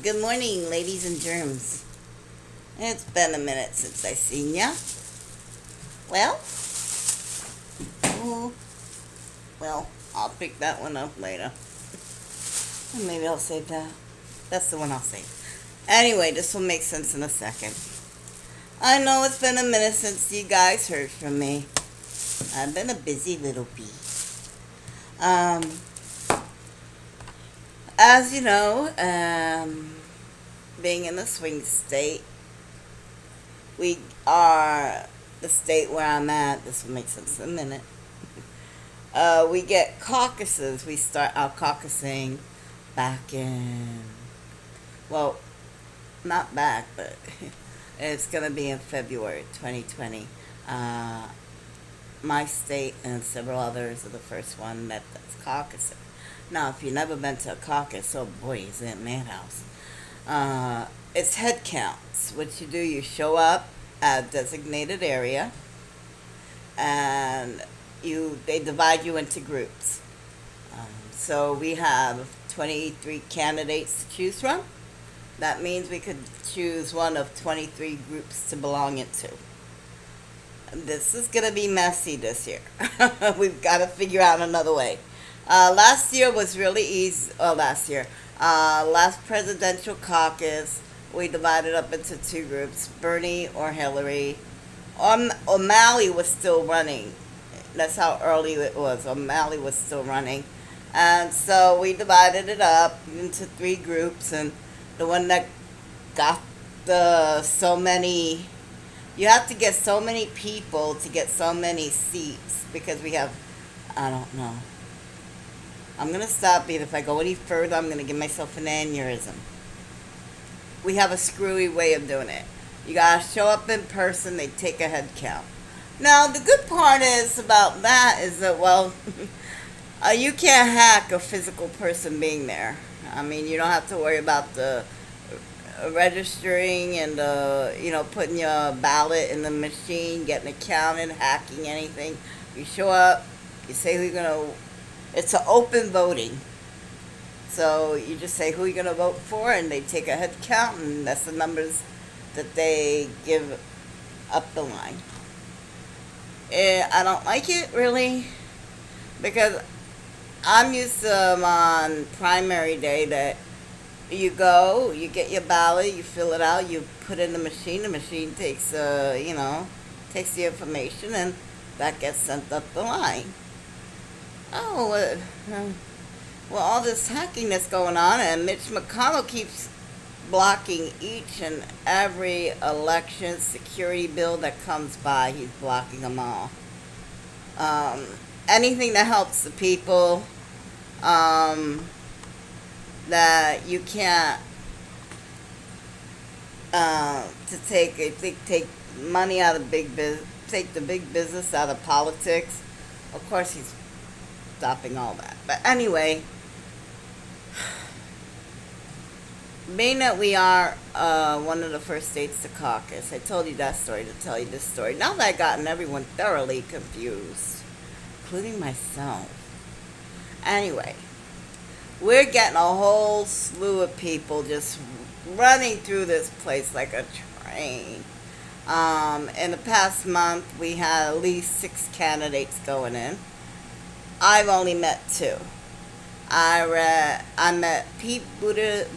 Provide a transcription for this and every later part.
Good morning, ladies and germs. It's been a minute since I seen ya. Well, oh, well, I'll pick that one up later. Maybe I'll save that. That's the one I'll save. Anyway, this will make sense in a second. I know it's been a minute since you guys heard from me. I've been a busy little bee. Um, as you know, being in the swing state, we are the state where I'm at. This will make sense in a minute. We get caucuses. We start our caucusing back in, well, not back, but it's going to be in February 2020. My state and several others are the first one that's caucusing. Now, if you've never been to a caucus, oh boy, is it a madhouse. It's head counts. What you do, you show up at a designated area, and they divide you into groups. So we have 23 candidates to choose from. That means we could choose one of 23 groups to belong into. This is going to be messy this year. We've got to figure out another way. Last year was really easy. Last presidential caucus, we divided up into two groups, Bernie or Hillary. O'Malley was still running. That's how early it was. O'Malley was still running. And so we divided it up into three groups, and the one that got so many, you have to get so many people to get so many seats, because we have, I don't know. I'm going to stop it. If I go any further, I'm going to give myself an aneurysm. We have a screwy way of doing it. You got to show up in person. They take a head count. Now, the good part is about that is that, well, you can't hack a physical person being there. I mean, you don't have to worry about the registering and putting your ballot in the machine, getting it counted, hacking anything. You show up, you say who you're going to. It's an open voting. So you just say who you're going to vote for, and they take a head count, and that's the numbers that they give up the line. I don't like it, really, because I'm used to on primary day that you go, you get your ballot, you fill it out, you put it in the machine takes, takes the information, and that gets sent up the line. Oh, well, all this hacking that's going on, and Mitch McConnell keeps blocking each and every election security bill that comes by. He's blocking them all. Anything that helps the people, that you can't to take money out of big business, take the big business out of politics. Of course, he's stopping all that. But anyway, being that we are one of the first states to caucus, I told you that story to tell you this story. Now that I've gotten everyone thoroughly confused, including myself. Anyway, we're getting a whole slew of people just running through this place like a train. In the past month, we had at least 6 candidates going in. I've only met 2. I met Pete Buttigieg,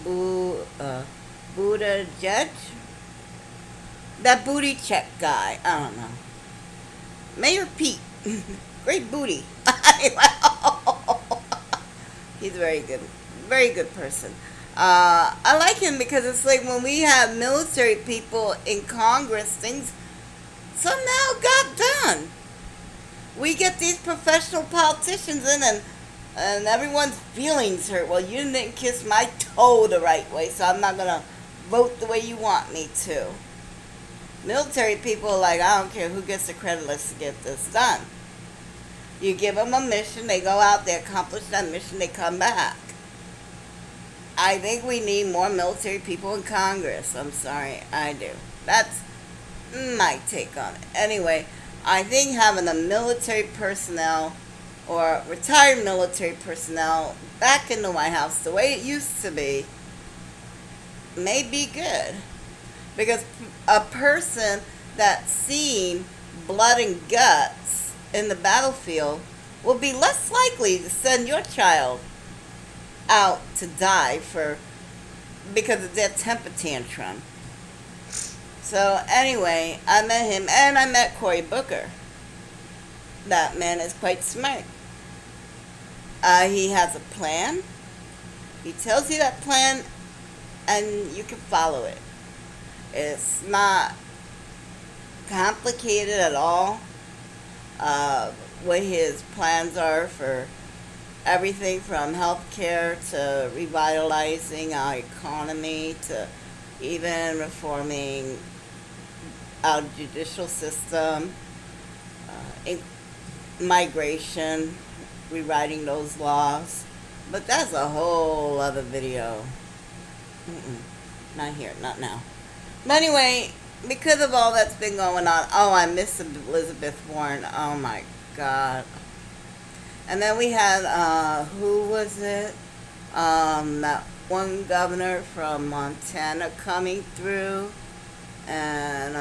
that booty check guy. I don't know. Mayor Pete, great booty. He's very good person. I like him because it's like when we have military people in Congress, things somehow got done. We get these professional politicians in, and everyone's feelings hurt. Well, you didn't kiss my toe the right way, so I'm not going to vote the way you want me to. Military people are like, I don't care who gets the credit, let's get this done. You give them a mission, they go out, they accomplish that mission, they come back. I think we need more military people in Congress. I'm sorry, I do. That's my take on it. Anyway, I think having a military personnel or retired military personnel back in the White House the way it used to be may be good. Because a person that's seen blood and guts in the battlefield will be less likely to send your child out to die because of their temper tantrum. So anyway, I met him, and I met Cory Booker. That man is quite smart. He has a plan. He tells you that plan, and you can follow it. It's not complicated at all. What his plans are for everything from healthcare to revitalizing our economy to even reforming our judicial system, migration, rewriting those laws. But that's a whole other video. Not here, not now. But anyway, because of all that's been going on, oh, I miss Elizabeth Warren. Oh my God. And then we had, who was it? That one governor from Montana coming through. And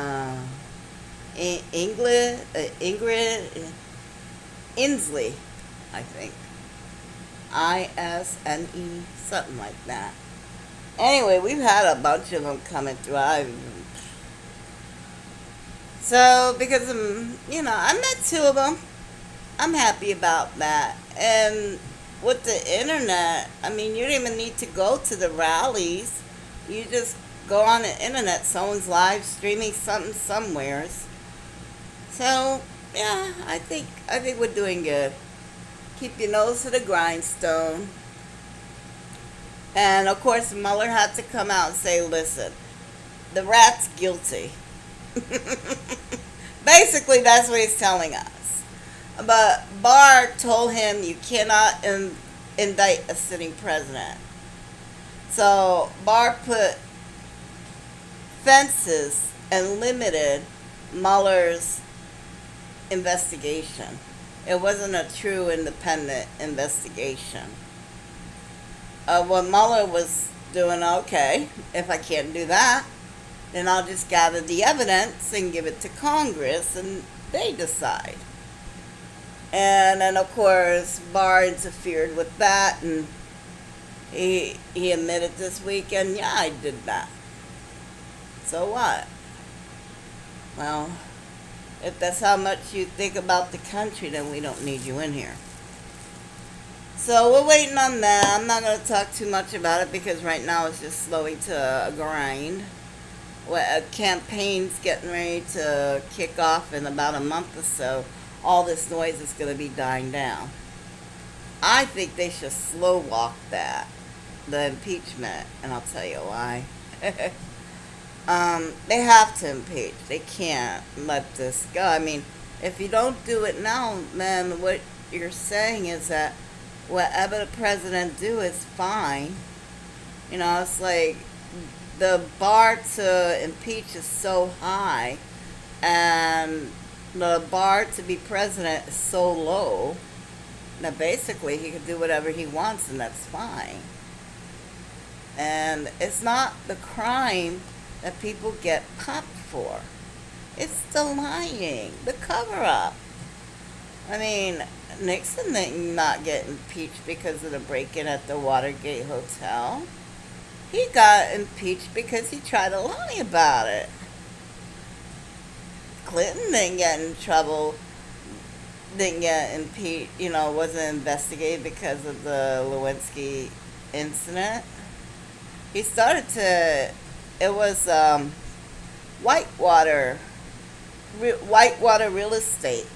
Ingrid Inslee, I think. ISNE, something like that. Anyway, we've had a bunch of them coming through. So, because, I met two of them. I'm happy about that. And with the internet, I mean, you don't even need to go to the rallies. You just go on the internet. Someone's live streaming something somewheres. So, yeah, I think we're doing good. Keep your nose to the grindstone. And, of course, Mueller had to come out and say, listen, the rat's guilty. Basically, that's what he's telling us. But Barr told him you cannot indict a sitting president. So Barr put fences and limited Mueller's investigation. It wasn't a true independent investigation. What Mueller was doing, okay, if I can't do that, then I'll just gather the evidence and give it to Congress and they decide. And then, of course, Barr interfered with that, and he admitted this weekend, yeah, I did that. So what? Well, if that's how much you think about the country, then we don't need you in here. So we're waiting on that. I'm not going to talk too much about it because right now it's just slowing to a grind. A campaign's getting ready to kick off in about a month or so. All this noise is going to be dying down. I think they should slow walk that, the impeachment, and I'll tell you why. They have to impeach. They can't let this go. I mean, if you don't do it now, then what you're saying is that whatever the president do is fine. It's like the bar to impeach is so high, and the bar to be president is so low that basically he can do whatever he wants, and that's fine. And it's not the crime that people get popped for. It's the lying, the cover-up. I mean, Nixon did not get impeached because of the break-in at the Watergate Hotel. He got impeached because he tried to lie about it. Clinton didn't get in trouble, didn't get impeached, wasn't investigated because of the Lewinsky incident. He started to, it was Whitewater real estate.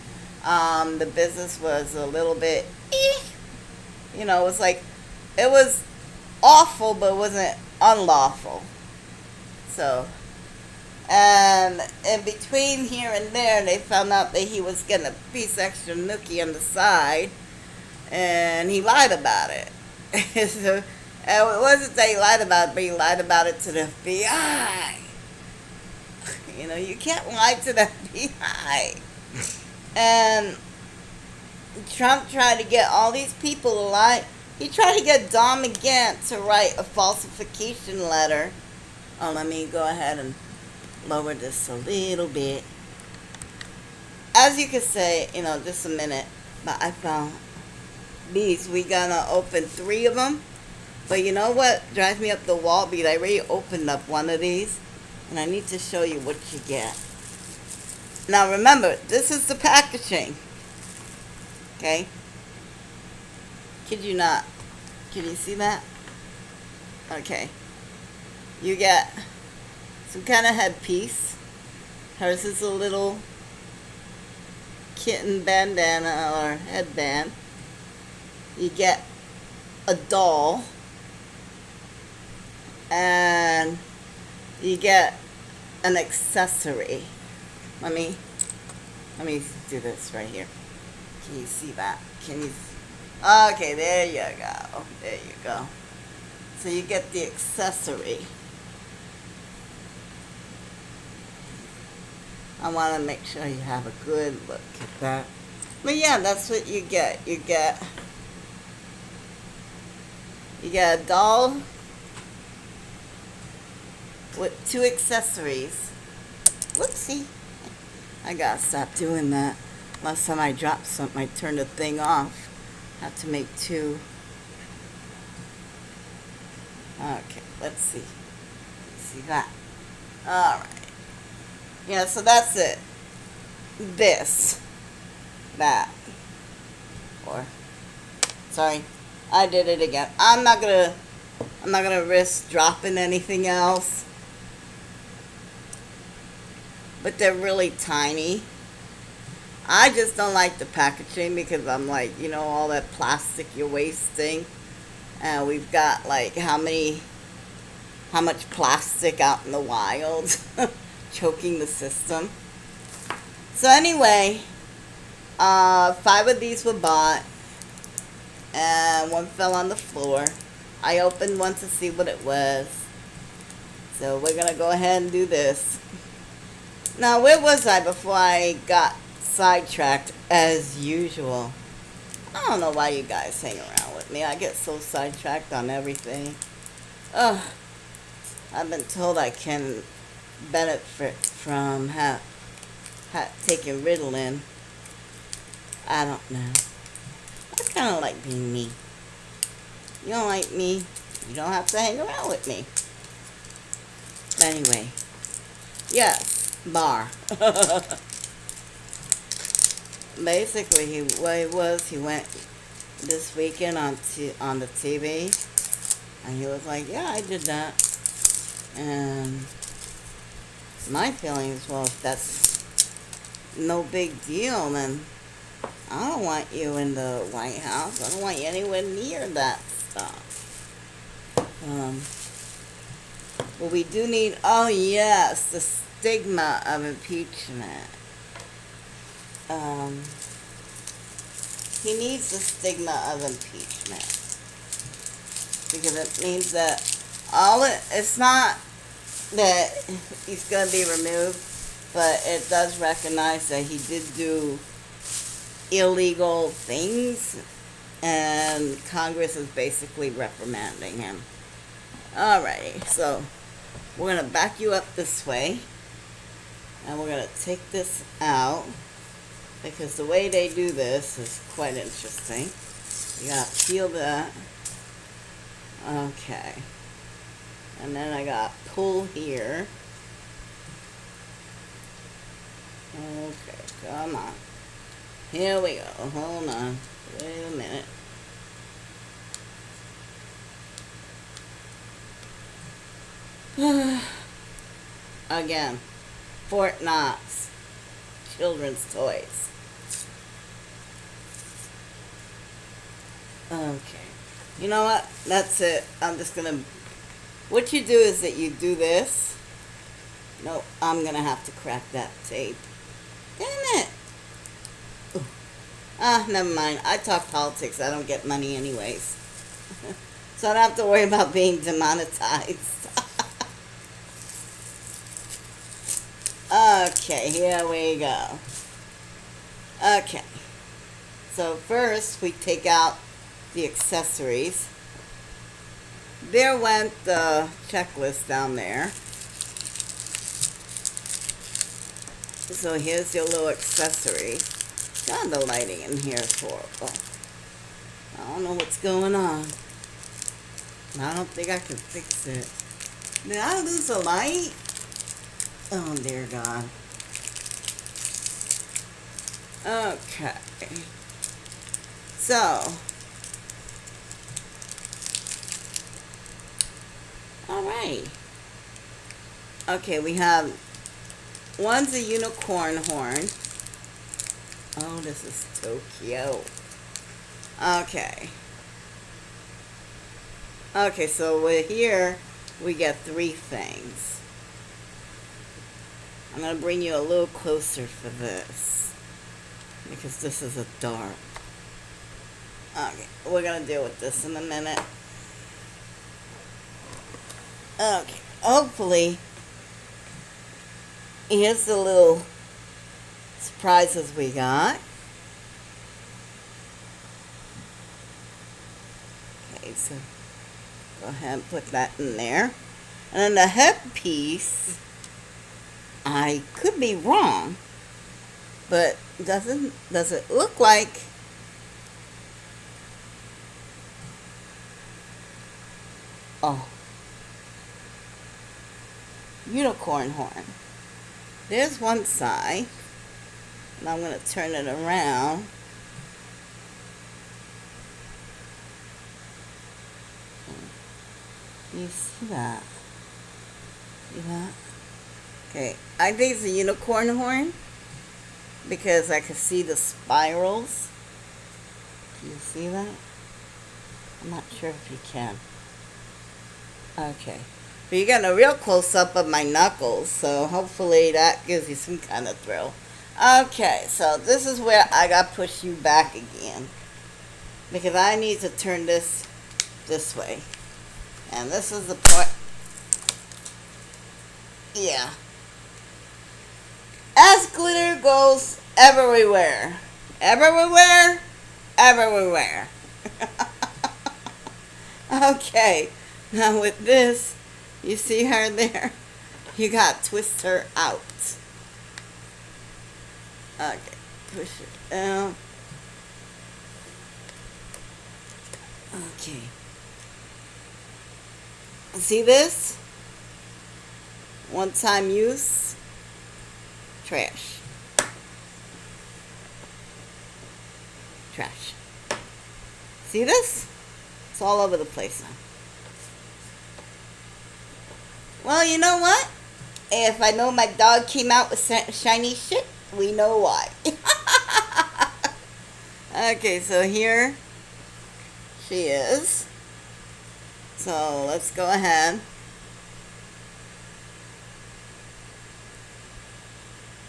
The business was a little bit, it was like, it was awful, but it wasn't unlawful. So, and in between here and there, they found out that he was getting a piece extra nookie on the side, and he lied about it. So, and it wasn't that he lied about it, but he lied about it to the FBI. You can't lie to the FBI. And Trump tried to get all these people to lie. He tried to get Don McGahn to write a falsification letter Oh, let me go ahead and lower this a little bit. As you can say, just a minute, but I found these. We gonna open 3 of them. But you know what drives me up the wall? Because I already opened up one of these, and I need to show you what you get. Now remember, this is the packaging. Okay? Kid you not. Can you see that? Okay. You get some kind of headpiece. Hers is a little kitten bandana or headband. You get a doll. And you get an accessory. Let me do this right here. Can you see that? Okay, there you go. There you go. So you get the accessory. I want to make sure you have a good look at that. But yeah, that's what you get. You get a doll with 2 accessories. Whoopsie. I gotta stop doing that. Last time I dropped something, I turned the thing off. Had to make 2. Okay, let's see. See that? Alright. Yeah, so that's it. This. That. Or, sorry, I did it again. I'm not gonna risk dropping anything else. But they're really tiny. I just don't like the packaging because I'm like, all that plastic you're wasting. And we've got like how much plastic out in the wild choking the system. So anyway, 5 of these were bought and 1 fell on the floor. I opened one to see what it was. So we're gonna go ahead and do this. Now, where was I before I got sidetracked as usual? I don't know why you guys hang around with me. I get so sidetracked on everything. Ugh. I've been told I can benefit from taking Ritalin. I don't know. I kind of like being me. You don't like me, you don't have to hang around with me. But anyway. Yes. Bar. Basically, he went this weekend on the TV, and he was like, "Yeah, I did that." And my feelings, well, if that's no big deal, then I don't want you in the White House. I don't want you anywhere near that stuff. Well, we do need. Oh yes, the stigma of impeachment. He needs the stigma of impeachment because it means that it's not that he's going to be removed, but it does recognize that he did do illegal things, and Congress is basically reprimanding him. Alrighty, so we're going to back you up this way. And we're going to take this out because the way they do this is quite interesting. You got to peel that. Okay. And then I got to pull here. Okay, come on. Here we go. Hold on. Wait a minute. Again. Fort Knox. Children's toys. Okay. You know what? That's it. I'm just going to... What you do is that you do this. No, I'm going to have to crack that tape. Damn it. Ooh. Never mind. I talk politics. I don't get money anyways. So I don't have to worry about being demonetized. Okay, here we go. Okay. So first we take out the accessories. There went the checklist down there. So here's your little accessory. God, the lighting in here is horrible. I don't know what's going on. I don't think I can fix it. Did I lose the light? Oh, dear God. Okay. So. Alright. Okay, we have, one's a unicorn horn. Oh, this is so cute. Okay. Okay, so with here, we get 3 things. I'm going to bring you a little closer for this, because this is a dark. Okay, we're going to deal with this in a minute. Okay, hopefully, here's the little surprises we got. Okay, so go ahead and put that in there. And then the headpiece, I could be wrong, but does it look like unicorn horn? There's one side, and I'm going to turn it around. You see that? See that? Okay, I think it's a unicorn horn because I can see the spirals. Do you see that? I'm not sure if you can. Okay. But you got a real close-up of my knuckles, so hopefully that gives you some kind of thrill. Okay, so this is where I got to push you back again, because I need to turn this way. And this is the part, yeah. As glitter goes everywhere. Everywhere, everywhere. Okay, now with this, you see her there? You got to twist her out. Okay, push it down. Okay. See this? One-time use. Trash. Trash. See this? It's all over the place now. Well, you know what? If I know my dog came out with shiny shit, we know why. Okay, so here she is. So let's go ahead.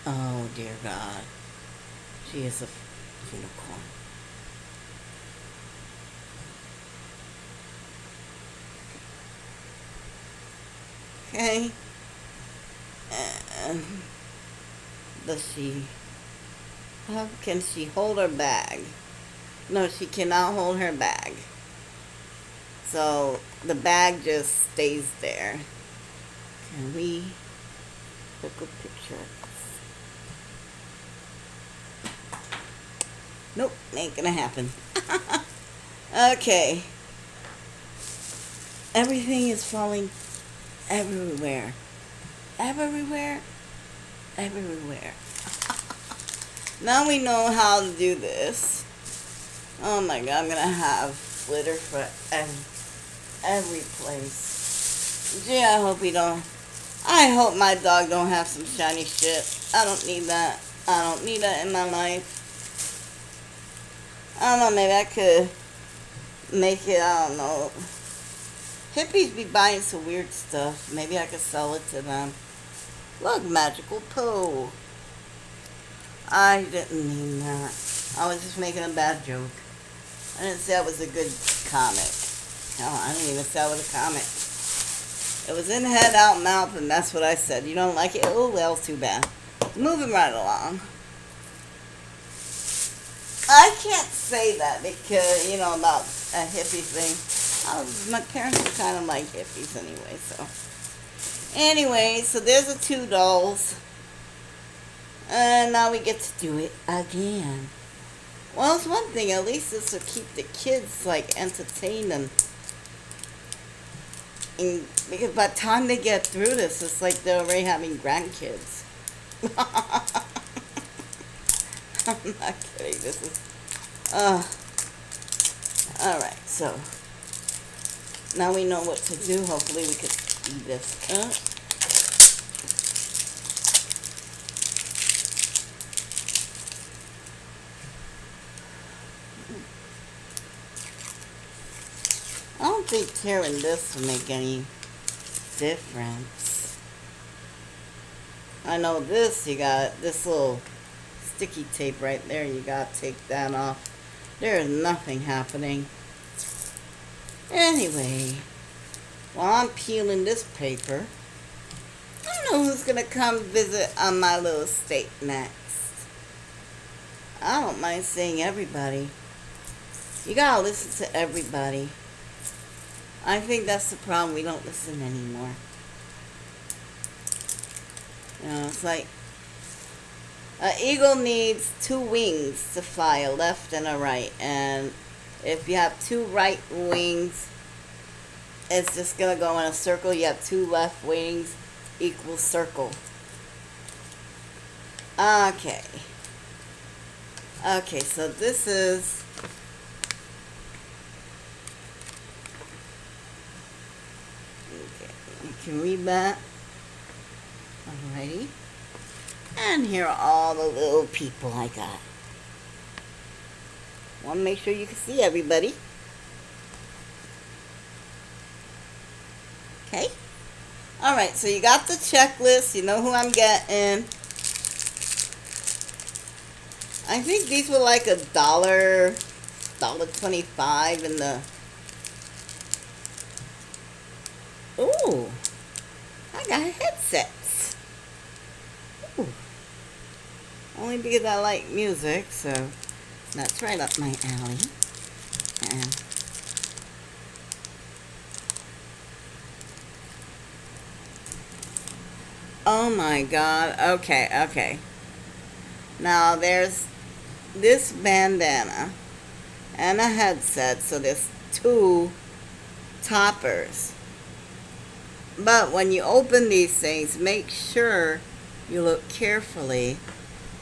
Oh dear God. She is a unicorn. Okay. Does she... How can she hold her bag? No, she cannot hold her bag. So the bag just stays there. Can we take a picture of this? Nope, ain't gonna happen. Okay. Everything is falling everywhere. Everywhere. Everywhere. Now we know how to do this. Oh my God, I'm gonna have glitter for every place. Gee, I hope I hope my dog don't have some shiny shit. I don't need that. I don't need that in my life. I don't know, maybe I could make it, I don't know. Hippies be buying some weird stuff. Maybe I could sell it to them. Look, magical poo. I didn't mean that. I was just making a bad joke. I didn't say it was a good comic. No, I didn't even say it was a comic. It was in head, out, mouth, and that's what I said. You don't like it? Oh, well, too bad. Moving right along. I can't say that because, you know, about a hippie thing. My parents were kind of like hippies anyway, so. Anyway, so there's the 2 dolls. And now we get to do it again. Well, it's one thing. At least this will keep the kids, like, entertained and because by the time they get through this, it's like they're already having grandkids. I'm not kidding. This is... Alright, so... Now we know what to do. Hopefully we can speed this up. I don't think tearing this will make any difference. I know this, you got this little sticky tape right there. You got to take that off. There is nothing happening. Anyway, while I'm peeling this paper, I don't know who's going to come visit on my little estate next. I don't mind seeing everybody. You got to listen to everybody. I think that's the problem. We don't listen anymore. You know, it's like an eagle needs 2 wings to fly, a left and a right. And if you have 2 right wings, it's just going to go in a circle. You have 2 left wings, equals circle. Okay. Okay, so this is... You can read that. Alrighty. And here are all the little people I got. Want to make sure you can see everybody. Okay. Alright, so you got the checklist. You know who I'm getting. I think these were like $1.25 in the... Ooh, I got headsets. Ooh. Only because I like music, so that's right up my alley. And oh my God, okay. Now there's this bandana and a headset, so there's 2 toppers. But when you open these things, make sure you look carefully.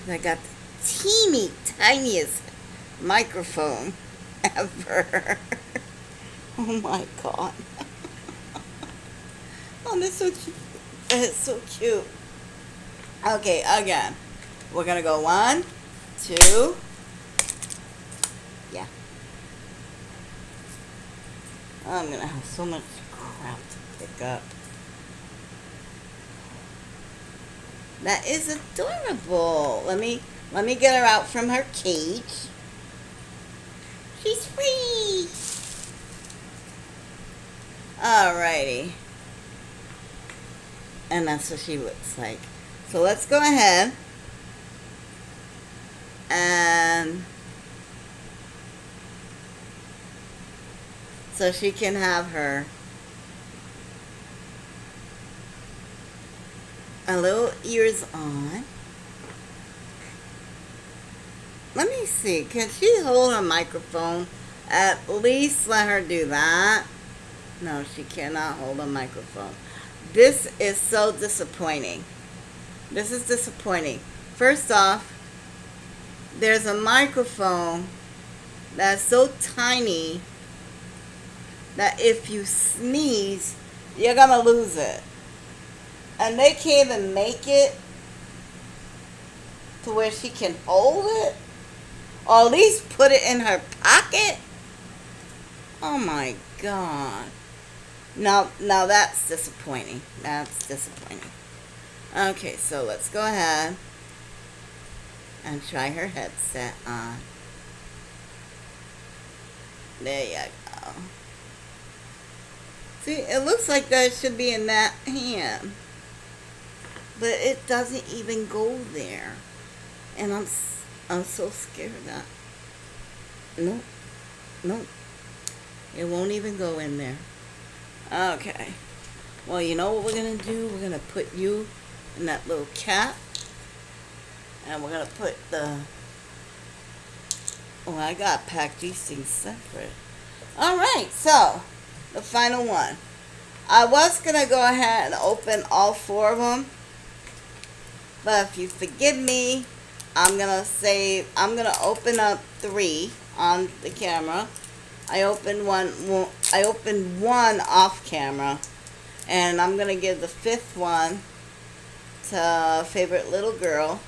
I got the teeny tiniest microphone ever. Oh my God. Oh, this is so cute. It's so cute. Okay, again. We're going to go 1, 2. Yeah. I'm going to have so much crap to pick up. That is adorable. Let me get her out from her cage. She's free. Alrighty. And that's what she looks like. So let's go ahead and so she can have her little ears on. Let me see. Can she hold a microphone? At least let her do that. No, she cannot hold a microphone. This is so disappointing. This is disappointing. First off, there's a microphone that's so tiny that if you sneeze, you're gonna lose it. And they can't even make it to where she can hold it, or at least put it in her pocket. Oh my God. Now that's disappointing. That's disappointing. Okay, so let's go ahead and try her headset on. There you go. See, it looks like that should be in that hand. But it doesn't even go there. And I'm so scared of that. Nope. It won't even go in there. Okay. Well, you know what we're going to do? We're going to put you in that little cap. And we're going to put the... Oh, I got to pack these things separate. Alright, so, the final one. I was going to go ahead and open all 4 of them. But if you forgive me, I'm going to open up 3 on the camera. I opened one off camera. And I'm going to give the 5th one to Favorite Little Girl.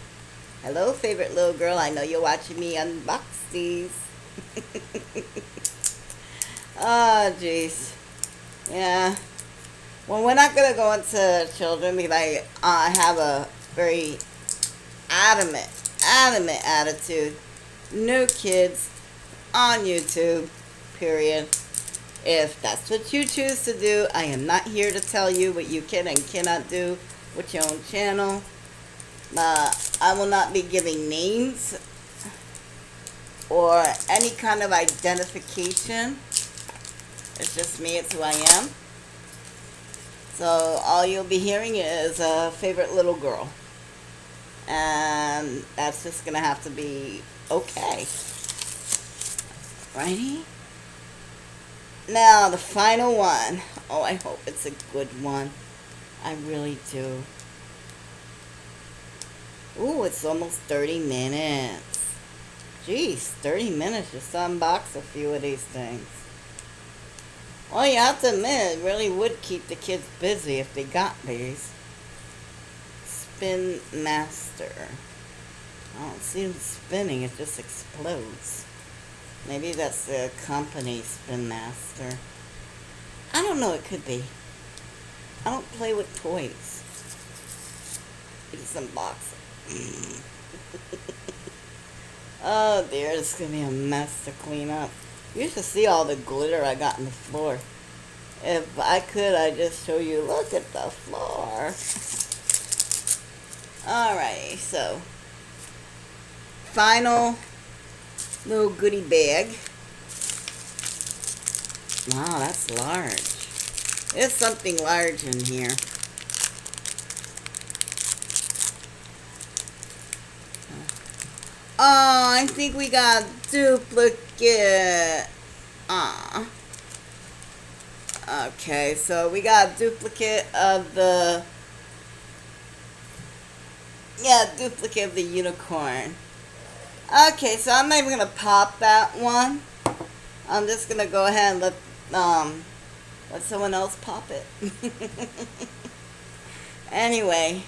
Hello, Favorite Little Girl. I know you're watching me unbox these. Oh, jeez. Yeah. Well, we're not going to go into children because I have a very adamant attitude. No kids on YouTube, period. If that's what you choose to do, I am not here to tell you what you can and cannot do with your own channel. I will not be giving names or any kind of identification. It's just me, it's who I am. So all you'll be hearing is a Favorite Little Girl. And that's just going to have to be okay. Righty? Now, the final one. Oh, I hope it's a good one. I really do. Ooh, it's almost 30 minutes. Jeez, 30 minutes just to unbox a few of these things. Well, you have to admit, it really would keep the kids busy if they got these. Spin Master. I don't see them spinning, it just explodes. Maybe that's the company, Spin Master. I don't know, it could be. I don't play with toys. Just unbox it. Oh dear, it's going to be a mess to clean up. You should see all the glitter I got on the floor. If I could, I'd just show you, look at the floor. Alright, so final little goodie bag. Wow, that's large. There's something large in here. Oh, I think we got duplicate. Aw. Okay, so we got duplicate of the... Yeah, duplicate of the unicorn. Okay, so I'm not even going to pop that one. I'm just going to go ahead and let someone else pop it. Anyway.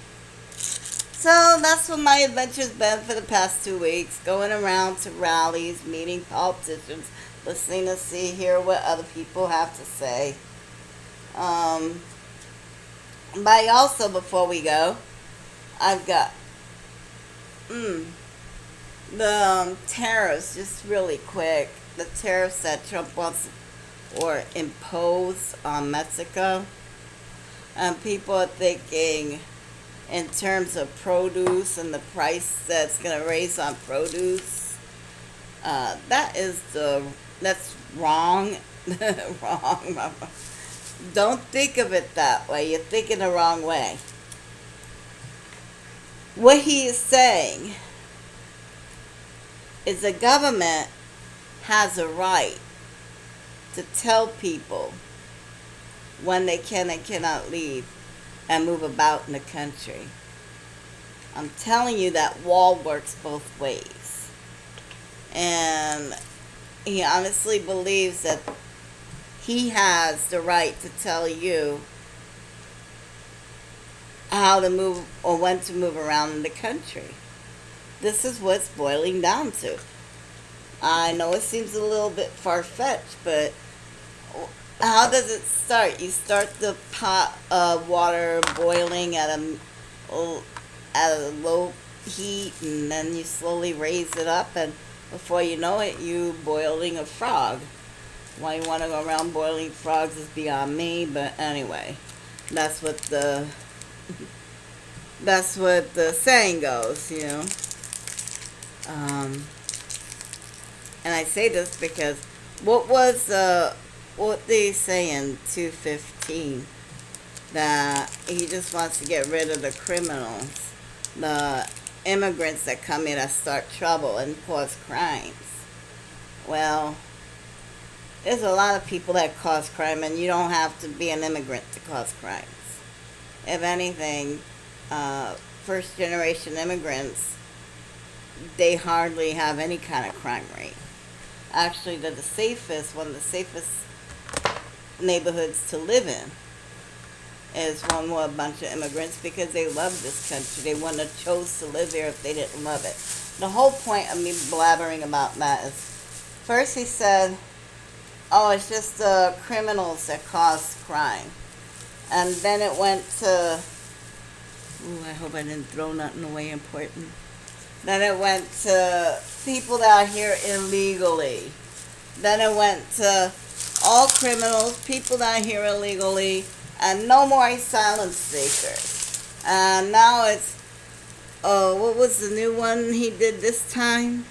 So that's what my adventure's been for the past 2 weeks. Going around to rallies, meeting politicians, listening to hear what other people have to say. But also, before we go, I've got the tariffs, just really quick. The tariffs that Trump wants or imposed on Mexico. And people are thinking in terms of produce and the price that's going to raise on produce. That's wrong. Wrong. Don't think of it that way. You're thinking the wrong way. What he is saying is the government has a right to tell people when they can and cannot leave and move about in the country. I'm telling you that wall works both ways. And he honestly believes that he has the right to tell you how to move or when to move around in the country. This is what it's boiling down to. I know it seems a little bit far-fetched, but how does it start? You start the pot of water boiling at a low heat, and then you slowly raise it up, and before you know it, you're boiling a frog. Why you want to go around boiling frogs is beyond me, but anyway, that's what the saying goes, you know. And I say this because what they say in 215, that he just wants to get rid of the criminals. immigrants that come in that start trouble and cause crimes. Well, there's a lot of people that cause crime, and you don't have to be an immigrant to cause crimes. If anything, first generation immigrants, they hardly have any kind of crime rate. Actually, they're the safest, one of the safest neighborhoods to live in is one more bunch of immigrants because they love this country. They wouldn't have chose to live here if they didn't love it. The whole point of me blabbering about that is, first he said, oh, it's just the criminals that cause crime. And then it went to, ooh, I hope I didn't throw nothing away important. Then it went to people that are here illegally. Then it went to all criminals, people that are here illegally, and no more asylum seekers. And now it's, oh, what was the new one he did this time?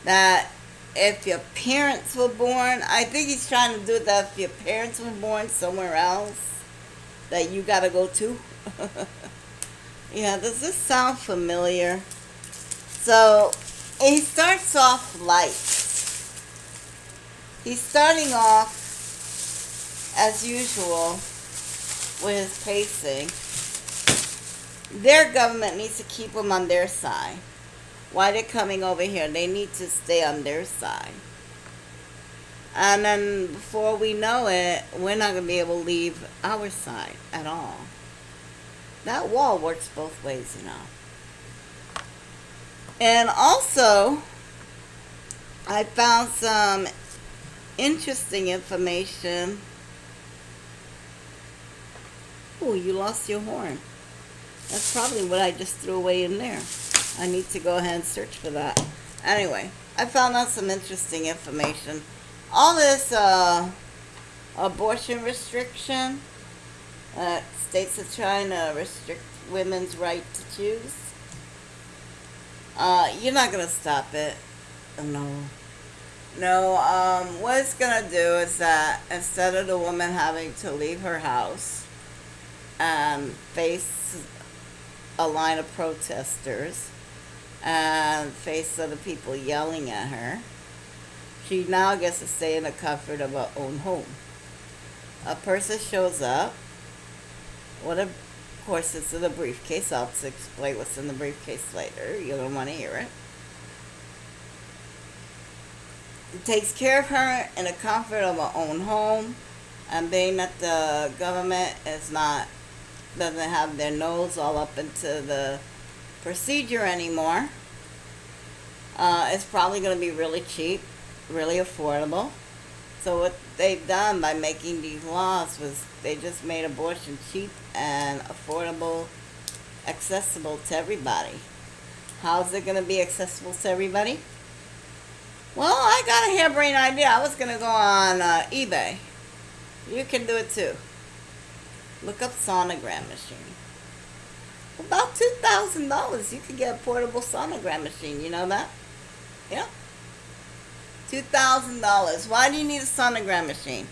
That if your parents were born, I think he's trying to do that if your parents were born somewhere else, that you gotta go to. Yeah, does this sound familiar? So, he starts off light. He's starting off, as usual, with his pacing. Their government needs to keep them on their side. Why they're coming over here? They need to stay on their side. And then before we know it, we're not going to be able to leave our side at all. That wall works both ways, you know. And also, I found some interesting information. Oh, you lost your horn. That's probably what I just threw away in there. I need to go ahead and search for that. Anyway, I found out some interesting information. All this abortion restriction, states are trying to restrict women's right to choose. You're not going to stop it. No. No, what it's going to do is that instead of the woman having to leave her house and face a line of protesters and face other people yelling at her, she now gets to stay in the comfort of her own home. A person shows up, of course it's in a briefcase. I'll explain what's in the briefcase later. You don't want to hear it. It takes care of her in the comfort of her own home, and being that the government doesn't have their nose all up into the procedure anymore, it's probably going to be really cheap, really affordable. So what they've done by making these laws was they just made abortion cheap and affordable, accessible to everybody. How's it going to be accessible to everybody? Well, I got a harebrained idea. I was going to go on eBay. You can do it too. Look up sonogram machine. For about $2,000, you can get a portable sonogram machine. You know that? Yeah. $2,000. Why do you need a sonogram machine?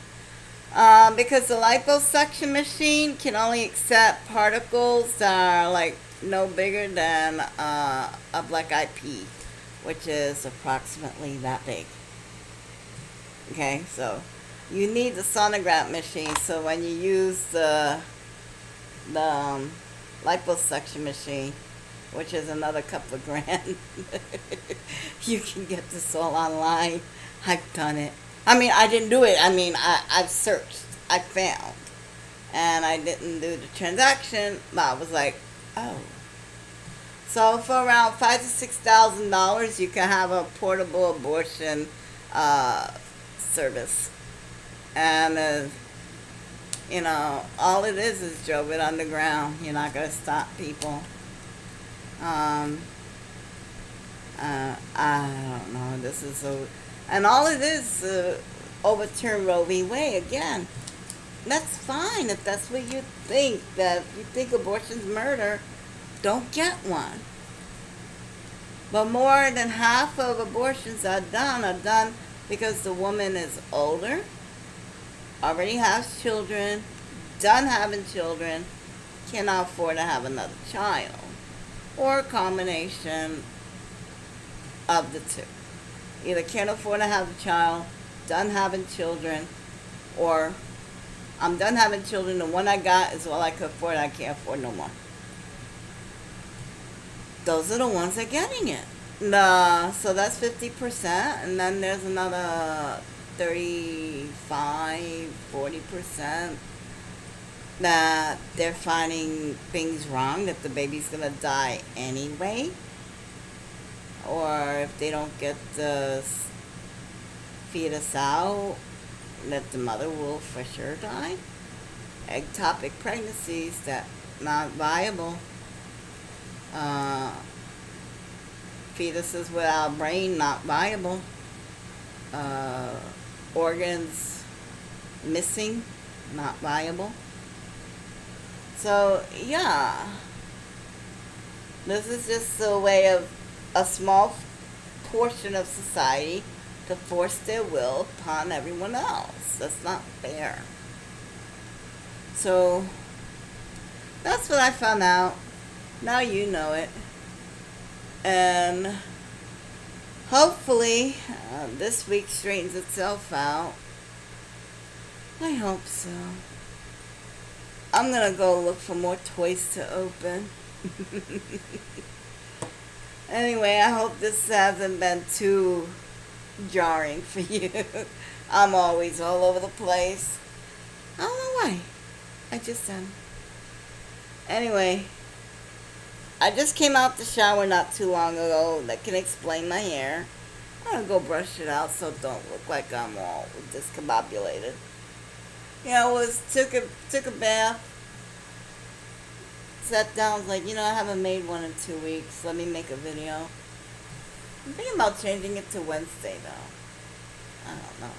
Because the liposuction machine can only accept particles that are like no bigger than a black-eyed pea, which is approximately that big. Okay, so you need the sonogram machine, so when you use the liposuction machine, which is another couple of grand, you can get this all online. I've done it. I mean, I didn't do it. I mean, I've searched. I found. And I didn't do the transaction, but I was like, oh. So for around $5,000 to $6,000, you can have a portable abortion service. And, you know, all it is drove it underground. You're not going to stop people. I don't know. This is so... And all it is overturn Roe v. Wade again. That's fine if that's what you think. That if you think abortion's murder, don't get one. But more than half of abortions are done because the woman is older, already has children, done having children, cannot afford to have another child, or a combination of the two. Either can't afford to have a child, done having children, or I'm done having children, the one I got is all I could afford, I can't afford no more. Those are the ones that are getting it. So that's 50%, and then there's another 35, 40% that they're finding things wrong, that the baby's gonna die anyway, or if they don't get the fetus out, that the mother will for sure die. Ectopic pregnancies that not viable. Fetuses without brain not viable. Organs missing, not viable. So yeah, this is just a way of a small portion of society to force their will upon everyone else. That's not fair. So that's what I found out. Now you know it. And hopefully this week straightens itself out. I hope so. I'm going to go look for more toys to open. Anyway, I hope this hasn't been too jarring for you. I'm always all over the place. I don't know why. I just am. Anyway, I just came out the shower not too long ago. That can explain my hair. I'm going to go brush it out so it don't look like I'm all discombobulated. Took a bath. Sat down, was like, I haven't made one in 2 weeks. Let me make a video. I'm thinking about changing it to Wednesday, though. I don't know.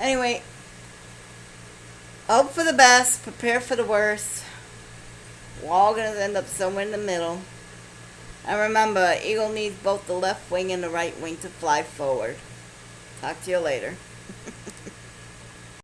Anyway, hope for the best, prepare for the worst. We're all going to end up somewhere in the middle. And remember, eagle needs both the left wing and the right wing to fly forward. Talk to you later.